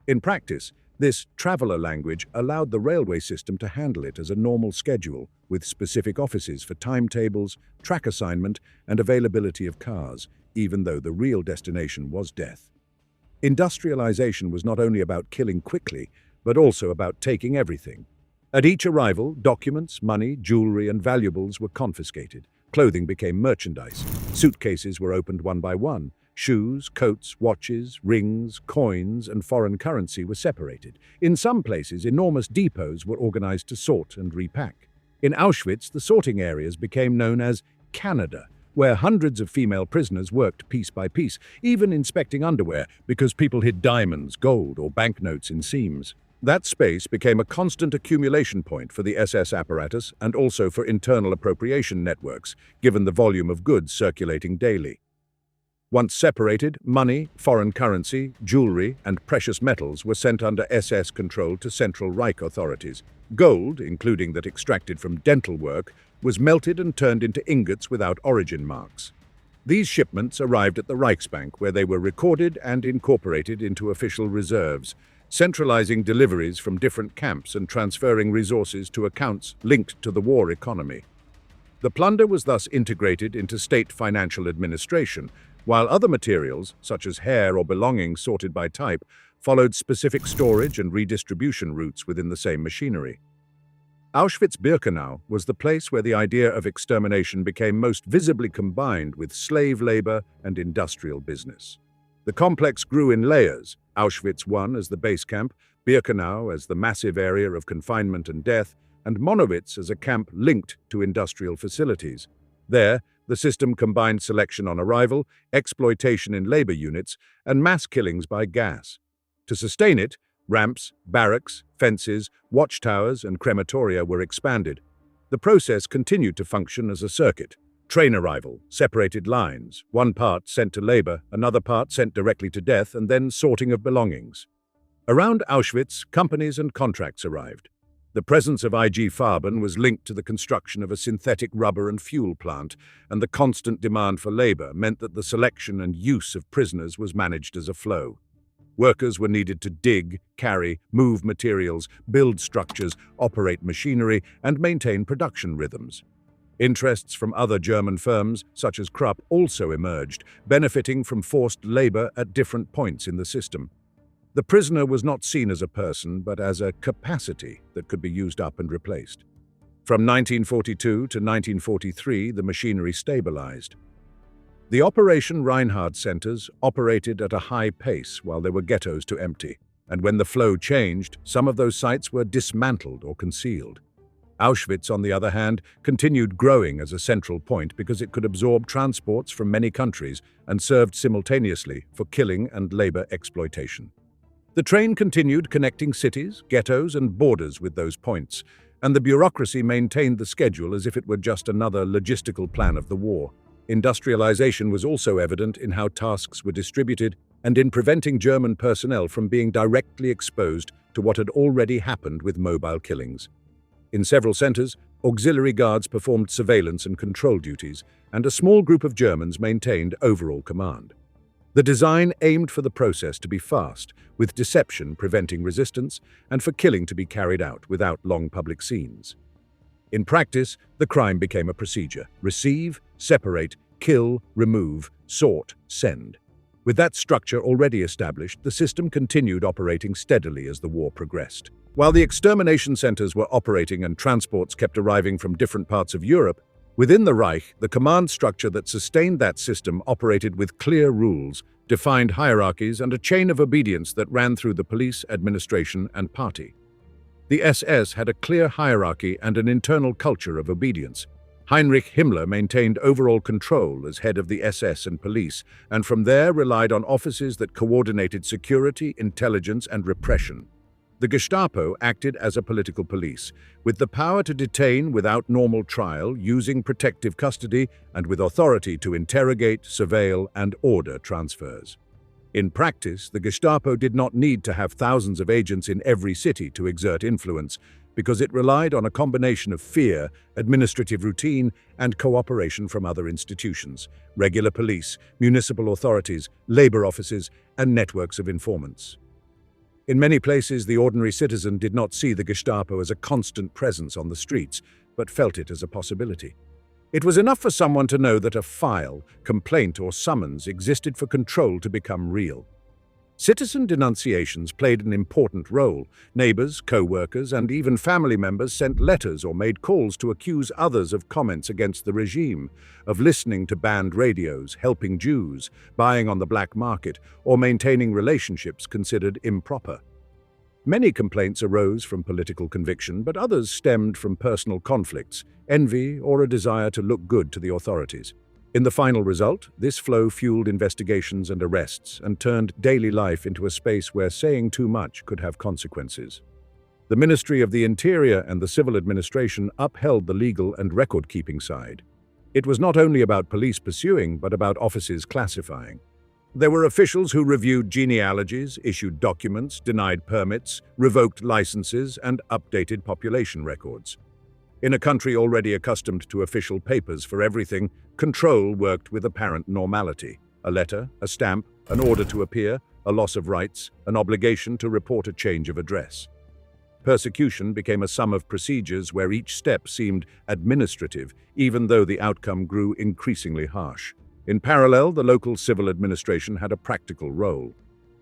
Speaker 2: In practice, this traveler language allowed the railway system to handle it as a normal schedule, with specific offices for timetables, track assignment, and availability of cars, even though the real destination was death. Industrialization was not only about killing quickly, but also about taking everything. At each arrival, documents, money, jewelry, and valuables were confiscated. Clothing became merchandise. Suitcases were opened one by one. Shoes, coats, watches, rings, coins, and foreign currency were separated. In some places, enormous depots were organized to sort and repack. In Auschwitz, the sorting areas became known as Canada, where hundreds of female prisoners worked piece by piece, even inspecting underwear because people hid diamonds, gold, or banknotes in seams. That space became a constant accumulation point for the SS apparatus and also for internal appropriation networks, given the volume of goods circulating daily. Once separated, money, foreign currency, jewelry, and precious metals were sent under SS control to Central Reich authorities. Gold, including that extracted from dental work, was melted and turned into ingots without origin marks. These shipments arrived at the Reichsbank, where they were recorded and incorporated into official reserves, centralizing deliveries from different camps and transferring resources to accounts linked to the war economy. The plunder was thus integrated into state financial administration, while other materials, such as hair or belongings sorted by type, followed specific storage and redistribution routes within the same machinery. Auschwitz-Birkenau was the place where the idea of extermination became most visibly combined with slave labor and industrial business. The complex grew in layers, Auschwitz I as the base camp, Birkenau as the massive area of confinement and death, and Monowitz as a camp linked to industrial facilities. There, the system combined selection on arrival, exploitation in labor units, and mass killings by gas. To sustain it, ramps, barracks, fences, watchtowers, and crematoria were expanded. The process continued to function as a circuit. Train arrival, separated lines, one part sent to labor, another part sent directly to death, and then sorting of belongings. Around Auschwitz, companies and contracts arrived. The presence of IG Farben was linked to the construction of a synthetic rubber and fuel plant, and the constant demand for labor meant that the selection and use of prisoners was managed as a flow. Workers were needed to dig, carry, move materials, build structures, operate machinery, and maintain production rhythms. Interests from other German firms, such as Krupp, also emerged, benefiting from forced labor at different points in the system. The prisoner was not seen as a person, but as a capacity that could be used up and replaced. From 1942 to 1943, the machinery stabilized. The Operation Reinhard centers operated at a high pace while there were ghettos to empty, and when the flow changed, some of those sites were dismantled or concealed. Auschwitz, on the other hand, continued growing as a central point because it could absorb transports from many countries and served simultaneously for killing and labor exploitation. The train continued connecting cities, ghettos, and borders with those points, and the bureaucracy maintained the schedule as if it were just another logistical plan of the war. Industrialization was also evident in how tasks were distributed and in preventing German personnel from being directly exposed to what had already happened with mobile killings. In several centers, auxiliary guards performed surveillance and control duties, and a small group of Germans maintained overall command. The design aimed for the process to be fast, with deception preventing resistance, and for killing to be carried out without long public scenes. In practice, the crime became a procedure: receive, separate, kill, remove, sort, send. With that structure already established, the system continued operating steadily as the war progressed. While the extermination centers were operating and transports kept arriving from different parts of Europe, within the Reich, the command structure that sustained that system operated with clear rules, defined hierarchies, and a chain of obedience that ran through the police, administration, and party. The SS had a clear hierarchy and an internal culture of obedience. Heinrich Himmler maintained overall control as head of the SS and police, and from there relied on offices that coordinated security, intelligence, and repression. The Gestapo acted as a political police, with the power to detain without normal trial, using protective custody, and with authority to interrogate, surveil, and order transfers. In practice, the Gestapo did not need to have thousands of agents in every city to exert influence, because it relied on a combination of fear, administrative routine, and cooperation from other institutions: regular police, municipal authorities, labor offices, and networks of informants. In many places, the ordinary citizen did not see the Gestapo as a constant presence on the streets, but felt it as a possibility. It was enough for someone to know that a file, complaint, or summons existed for control to become real. Citizen denunciations played an important role. Neighbors, co-workers, and even family members sent letters or made calls to accuse others of comments against the regime, of listening to banned radios, helping Jews, buying on the black market, or maintaining relationships considered improper. Many complaints arose from political conviction, but others stemmed from personal conflicts, envy, or a desire to look good to the authorities. In the final result, this flow fueled investigations and arrests and turned daily life into a space where saying too much could have consequences. The Ministry of the Interior and the civil administration upheld the legal and record-keeping side. It was not only about police pursuing, but about offices classifying. There were officials who reviewed genealogies, issued documents, denied permits, revoked licenses, and updated population records. In a country already accustomed to official papers for everything, control worked with apparent normality. A letter, a stamp, an order to appear, a loss of rights, an obligation to report a change of address. Persecution became a sum of procedures where each step seemed administrative, even though the outcome grew increasingly harsh. In parallel, the local civil administration had a practical role.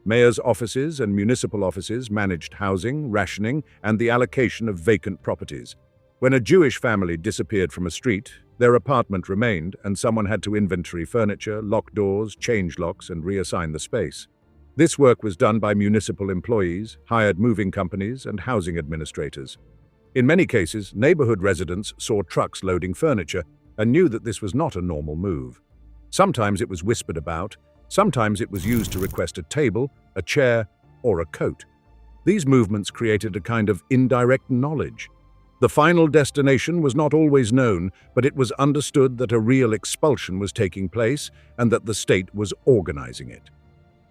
Speaker 2: Mayors' offices and municipal offices managed housing, rationing, and the allocation of vacant properties. When a Jewish family disappeared from a street, their apartment remained, and someone had to inventory furniture, lock doors, change locks, and reassign the space. This work was done by municipal employees, hired moving companies, and housing administrators. In many cases, neighborhood residents saw trucks loading furniture and knew that this was not a normal move. Sometimes it was whispered about, sometimes it was used to request a table, a chair, or a coat. These movements created a kind of indirect knowledge. The final destination was not always known, but it was understood that a real expulsion was taking place and that the state was organizing it.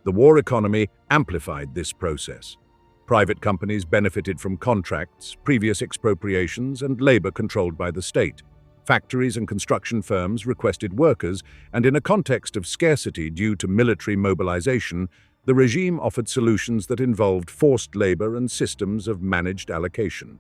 Speaker 2: The war economy amplified this process. Private companies benefited from contracts, previous expropriations, and labor controlled by the state. Factories and construction firms requested workers, and in a context of scarcity due to military mobilization, the regime offered solutions that involved forced labor and systems of managed allocation.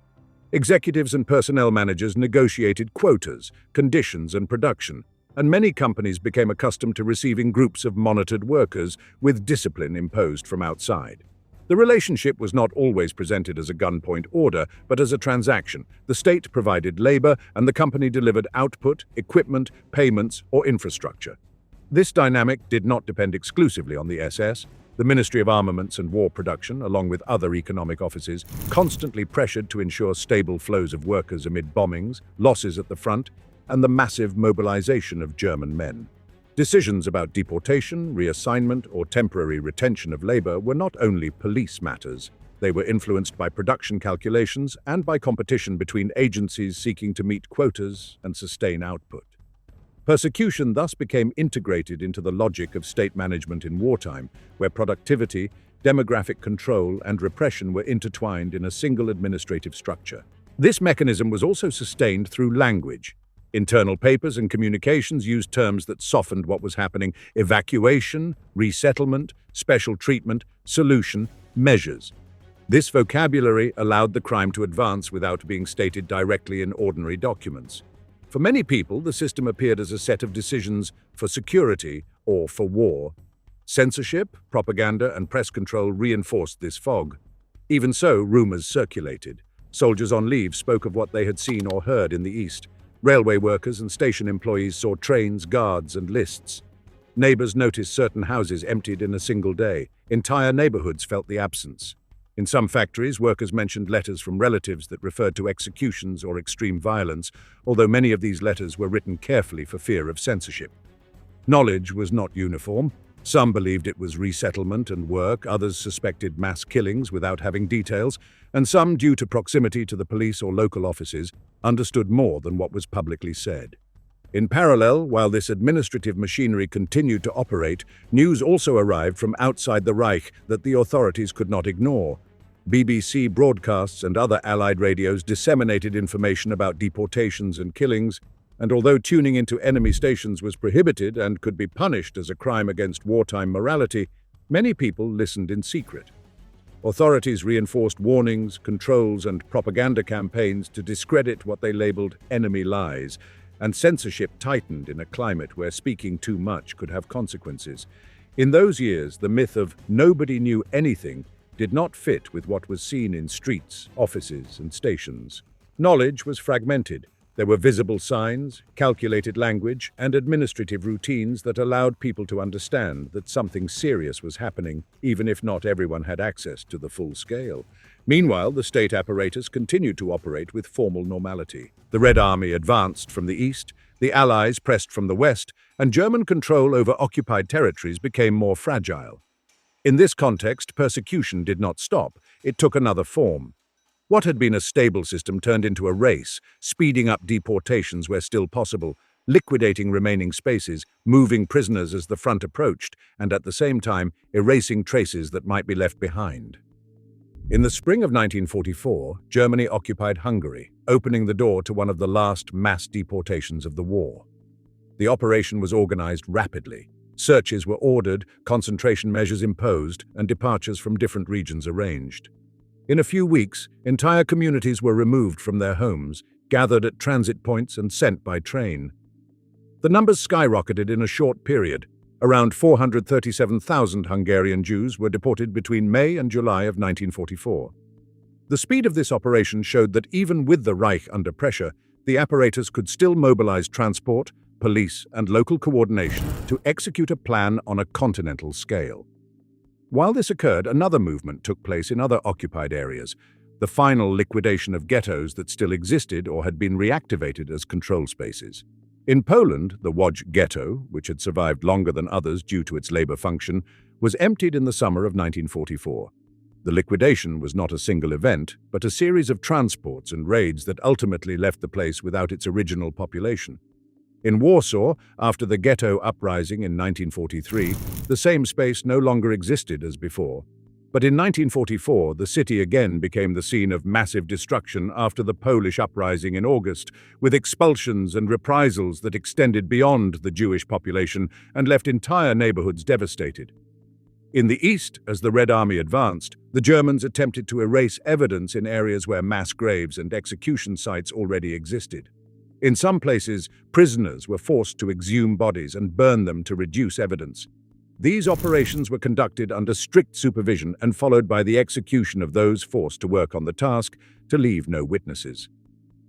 Speaker 2: Executives and personnel managers negotiated quotas, conditions, and production, and many companies became accustomed to receiving groups of monitored workers with discipline imposed from outside. The relationship was not always presented as a gunpoint order, but as a transaction. The state provided labor, and the company delivered output, equipment, payments, or infrastructure. This dynamic did not depend exclusively on the SS. The Ministry of Armaments and War Production, along with other economic offices, constantly pressured to ensure stable flows of workers amid bombings, losses at the front, and the massive mobilization of German men. Decisions about deportation, reassignment, or temporary retention of labor were not only police matters. They were influenced by production calculations and by competition between agencies seeking to meet quotas and sustain output. Persecution thus became integrated into the logic of state management in wartime, where productivity, demographic control, and repression were intertwined in a single administrative structure. This mechanism was also sustained through language. Internal papers and communications used terms that softened what was happening: evacuation, resettlement, special treatment, solution, measures. This vocabulary allowed the crime to advance without being stated directly in ordinary documents. For many people, the system appeared as a set of decisions for security or for war. Censorship, propaganda, and press control reinforced this fog. Even so, rumors circulated. Soldiers on leave spoke of what they had seen or heard in the East. Railway workers and station employees saw trains, guards, and lists. Neighbors noticed certain houses emptied in a single day. Entire neighborhoods felt the absence. In some factories, workers mentioned letters from relatives that referred to executions or extreme violence, although many of these letters were written carefully for fear of censorship. Knowledge was not uniform. Some believed it was resettlement and work, others suspected mass killings without having details, and some, due to proximity to the police or local offices, understood more than what was publicly said. In parallel, while this administrative machinery continued to operate, news also arrived from outside the Reich that the authorities could not ignore. BBC broadcasts and other Allied radios disseminated information about deportations and killings, and although tuning into enemy stations was prohibited and could be punished as a crime against wartime morality, many people listened in secret. Authorities reinforced warnings, controls, and propaganda campaigns to discredit what they labeled enemy lies, and censorship tightened in a climate where speaking too much could have consequences. In those years, the myth of nobody knew anything did not fit with what was seen in streets, offices, and stations. Knowledge was fragmented. There were visible signs, calculated language, and administrative routines that allowed people to understand that something serious was happening, even if not everyone had access to the full scale. Meanwhile, the state apparatus continued to operate with formal normality. The Red Army advanced from the east, the Allies pressed from the west, and German control over occupied territories became more fragile. In this context, persecution did not stop. It took another form. What had been a stable system turned into a race, speeding up deportations where still possible, liquidating remaining spaces, moving prisoners as the front approached, and at the same time erasing traces that might be left behind. In the spring of 1944, Germany occupied Hungary, opening the door to one of the last mass deportations of the war. The operation was organized rapidly. Searches were ordered, concentration measures imposed, and departures from different regions arranged. In a few weeks, entire communities were removed from their homes, gathered at transit points, and sent by train. The numbers skyrocketed in a short period. Around 437,000 Hungarian Jews were deported between May and July of 1944. The speed of this operation showed that even with the Reich under pressure, the apparatus could still mobilize transport, police, and local coordination to execute a plan on a continental scale. While this occurred, another movement took place in other occupied areas, the final liquidation of ghettos that still existed or had been reactivated as control spaces. In Poland, the Łódź ghetto, which had survived longer than others due to its labor function, was emptied in the summer of 1944. The liquidation was not a single event, but a series of transports and raids that ultimately left the place without its original population. In Warsaw, after the ghetto uprising in 1943, the same space no longer existed as before. But in 1944, the city again became the scene of massive destruction after the Polish uprising in August, with expulsions and reprisals that extended beyond the Jewish population and left entire neighborhoods devastated. In the east, as the Red Army advanced, the Germans attempted to erase evidence in areas where mass graves and execution sites already existed. In some places, prisoners were forced to exhume bodies and burn them to reduce evidence. These operations were conducted under strict supervision and followed by the execution of those forced to work on the task to leave no witnesses.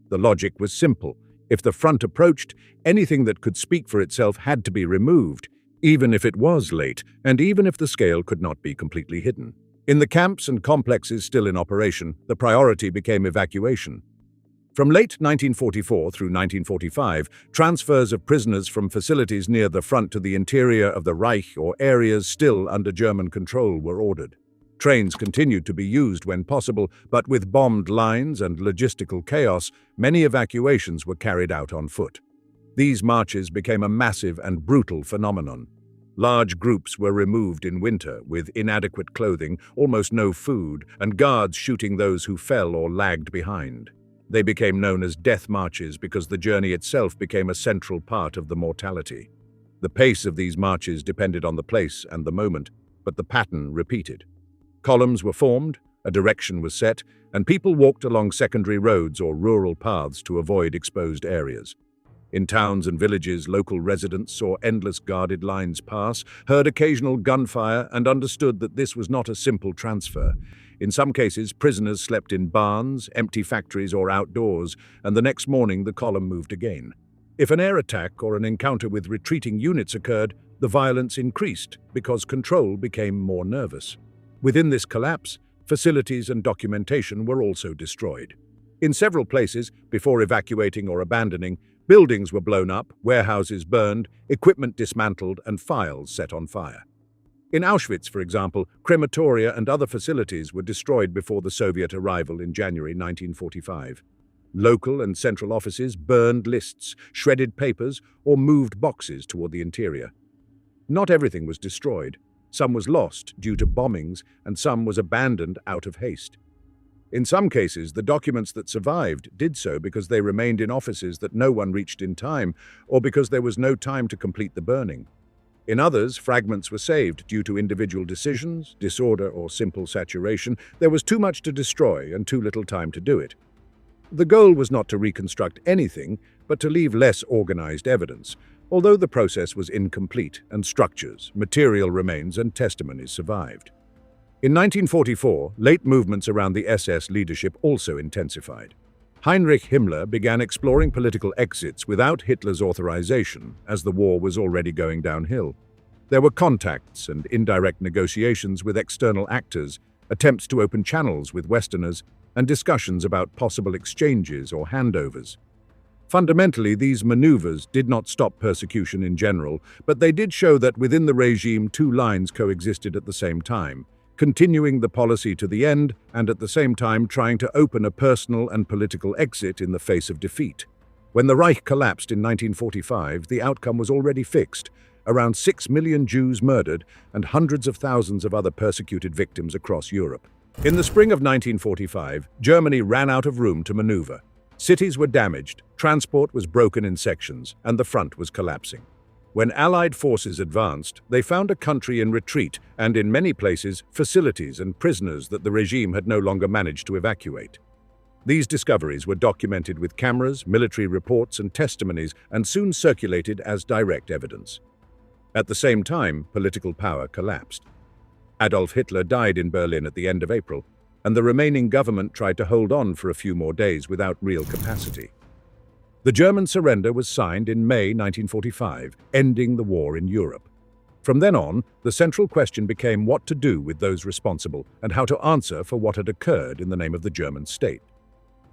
Speaker 2: The logic was simple. If the front approached, anything that could speak for itself had to be removed, even if it was late, and even if the scale could not be completely hidden. In the camps and complexes still in operation, the priority became evacuation. From late 1944 through 1945, transfers of prisoners from facilities near the front to the interior of the Reich or areas still under German control were ordered. Trains continued to be used when possible, but with bombed lines and logistical chaos, many evacuations were carried out on foot. These marches became a massive and brutal phenomenon. Large groups were removed in winter with inadequate clothing, almost no food, and guards shooting those who fell or lagged behind. They became known as death marches because the journey itself became a central part of the mortality. The pace of these marches depended on the place and the moment, but the pattern repeated. Columns were formed, a direction was set, and people walked along secondary roads or rural paths to avoid exposed areas. In towns and villages, local residents saw endless guarded lines pass, heard occasional gunfire, and understood that this was not a simple transfer. In some cases, prisoners slept in barns, empty factories, or outdoors, and the next morning the column moved again. If an air attack or an encounter with retreating units occurred, the violence increased because control became more nervous. Within this collapse, facilities and documentation were also destroyed. In several places, before evacuating or abandoning, buildings were blown up, warehouses burned, equipment dismantled, and files set on fire. In Auschwitz, for example, crematoria and other facilities were destroyed before the Soviet arrival in January 1945. Local and central offices burned lists, shredded papers, or moved boxes toward the interior. Not everything was destroyed. Some was lost due to bombings, and some was abandoned out of haste. In some cases, the documents that survived did so because they remained in offices that no one reached in time, or because there was no time to complete the burning. In others, fragments were saved due to individual decisions, disorder, or simple saturation. There was too much to destroy and too little time to do it. The goal was not to reconstruct anything, but to leave less organized evidence, although the process was incomplete and structures, material remains, and testimonies survived. In 1944, late movements around the SS leadership also intensified. Heinrich Himmler began exploring political exits without Hitler's authorization, as the war was already going downhill. There were contacts and indirect negotiations with external actors, attempts to open channels with Westerners, and discussions about possible exchanges or handovers. Fundamentally, these maneuvers did not stop persecution in general, but they did show that within the regime two lines coexisted at the same time, continuing the policy to the end and at the same time trying to open a personal and political exit in the face of defeat. When the Reich collapsed in 1945, the outcome was already fixed: around 6 million Jews murdered and hundreds of thousands of other persecuted victims across Europe. In the spring of 1945, Germany ran out of room to maneuver. Cities were damaged, transport was broken in sections, and the front was collapsing. When Allied forces advanced, they found a country in retreat and, in many places, facilities and prisoners that the regime had no longer managed to evacuate. These discoveries were documented with cameras, military reports, and testimonies, and soon circulated as direct evidence. At the same time, political power collapsed. Adolf Hitler died in Berlin at the end of April, and the remaining government tried to hold on for a few more days without real capacity. The German surrender was signed in May 1945, ending the war in Europe. From then on, the central question became what to do with those responsible and how to answer for what had occurred in the name of the German state.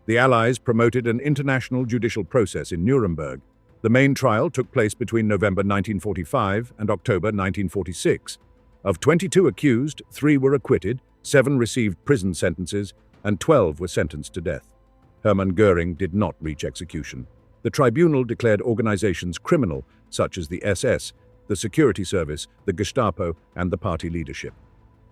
Speaker 2: The Allies promoted an international judicial process in Nuremberg. The main trial took place between November 1945 and October 1946. Of 22 accused, 3 were acquitted, 7 received prison sentences, and 12 were sentenced to death. Hermann Göring did not reach execution. The tribunal declared organizations criminal, such as the SS, the Security Service, the Gestapo, and the party leadership.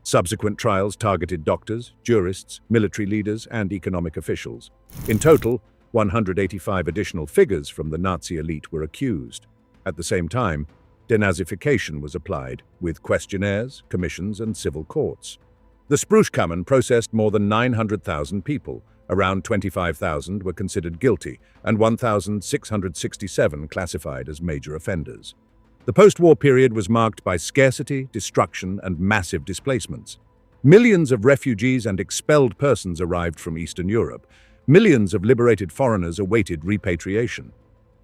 Speaker 2: Subsequent trials targeted doctors, jurists, military leaders, and economic officials. In total, 185 additional figures from the Nazi elite were accused. At the same time, denazification was applied, with questionnaires, commissions, and civil courts. The Sprüchkammern processed more than 900,000 people. Around 25,000 were considered guilty, and 1,667 classified as major offenders. The post-war period was marked by scarcity, destruction, and massive displacements. Millions of refugees and expelled persons arrived from Eastern Europe. Millions of liberated foreigners awaited repatriation.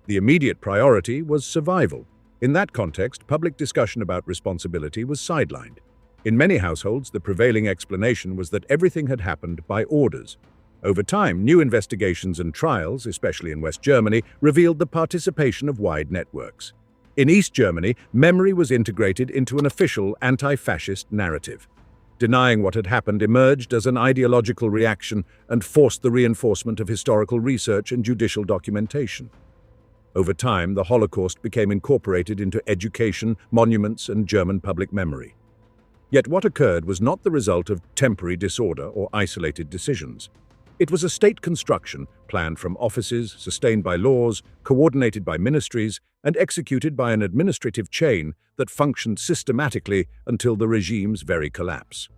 Speaker 2: The immediate priority was survival. In that context, public discussion about responsibility was sidelined. In many households, the prevailing explanation was that everything had happened by orders. Over time, new investigations and trials, especially in West Germany, revealed the participation of wide networks. In East Germany, memory was integrated into an official anti-fascist narrative. Denying what had happened emerged as an ideological reaction and forced the reinforcement of historical research and judicial documentation. Over time, the Holocaust became incorporated into education, monuments, and German public memory. Yet what occurred was not the result of temporary disorder or isolated decisions. It was a state construction planned from offices, sustained by laws, coordinated by ministries, and executed by an administrative chain that functioned systematically until the regime's very collapse.